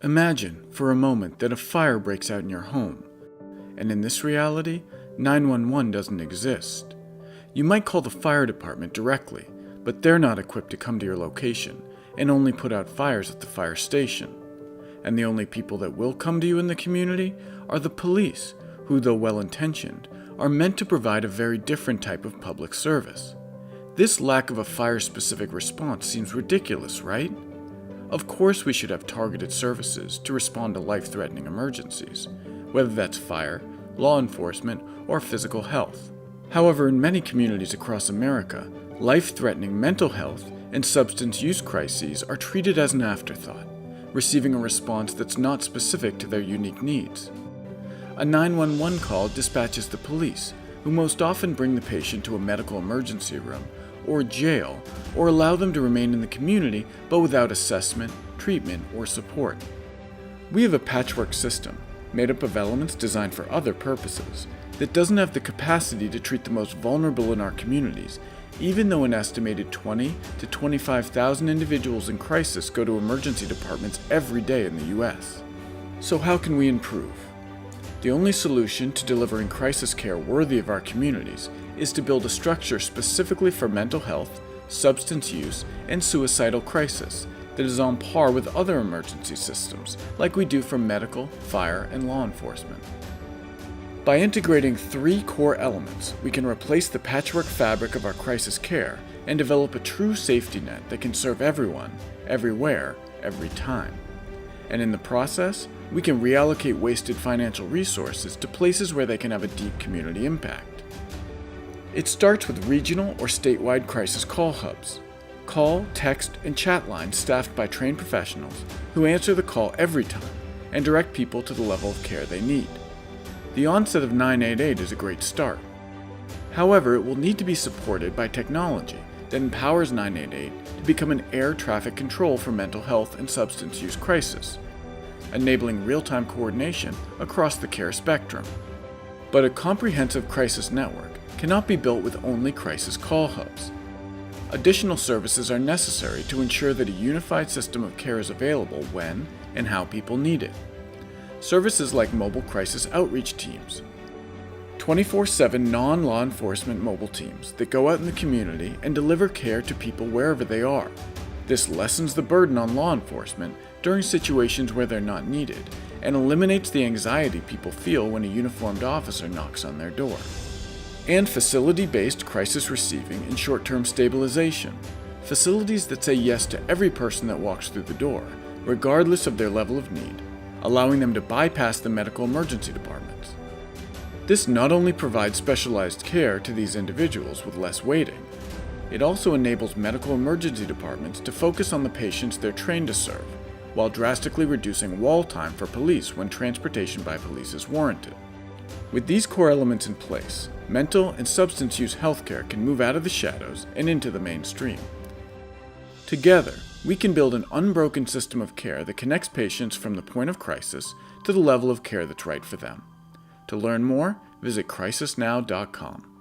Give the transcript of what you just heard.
Imagine, for a moment, that a fire breaks out in your home. And in this reality, 911 doesn't exist. You might call the fire department directly, but they're not equipped to come to your location and only put out fires at the fire station. And the only people that will come to you in the community are the police, who, though well-intentioned, are meant to provide a very different type of public service. This lack of a fire-specific response seems ridiculous, right? Of course we should have targeted services to respond to life-threatening emergencies, whether that's fire, law enforcement, or physical health. However, in many communities across America, life-threatening mental health and substance use crises are treated as an afterthought, receiving a response that's not specific to their unique needs. A 911 call dispatches the police, who most often bring the patient to a medical emergency room or jail, or allow them to remain in the community but without assessment, treatment, or support. We have a patchwork system, made up of elements designed for other purposes, that doesn't have the capacity to treat the most vulnerable in our communities, even though an estimated 20 to 25,000 individuals in crisis go to emergency departments every day in the US. So how can we improve? The only solution to delivering crisis care worthy of our communities is to build a structure specifically for mental health, substance use, and suicidal crisis that is on par with other emergency systems, like we do for medical, fire, and law enforcement. By integrating 3 core elements, we can replace the patchwork fabric of our crisis care and develop a true safety net that can serve everyone, everywhere, every time. And in the process, we can reallocate wasted financial resources to places where they can have a deep community impact. It starts with regional or statewide crisis call hubs, call, text, and chat lines staffed by trained professionals who answer the call every time and direct people to the level of care they need. The onset of 988 is a great start. However, it will need to be supported by technology that empowers 988 to become an air traffic control for mental health and substance use crisis, enabling real-time coordination across the care spectrum. But a comprehensive crisis network cannot be built with only crisis call hubs. Additional services are necessary to ensure that a unified system of care is available when and how people need it. Services like mobile crisis outreach teams, 24/7 non-law enforcement mobile teams that go out in the community and deliver care to people wherever they are. This lessens the burden on law enforcement during situations where they're not needed and eliminates the anxiety people feel when a uniformed officer knocks on their door. And facility-based crisis receiving and short-term stabilization, facilities that say yes to every person that walks through the door, regardless of their level of need, allowing them to bypass the medical emergency departments. This not only provides specialized care to these individuals with less waiting, it also enables medical emergency departments to focus on the patients they're trained to serve, while drastically reducing wall time for police when transportation by police is warranted. With these core elements in place, mental and substance use healthcare can move out of the shadows and into the mainstream. Together, we can build an unbroken system of care that connects patients from the point of crisis to the level of care that's right for them. To learn more, visit crisisnow.com.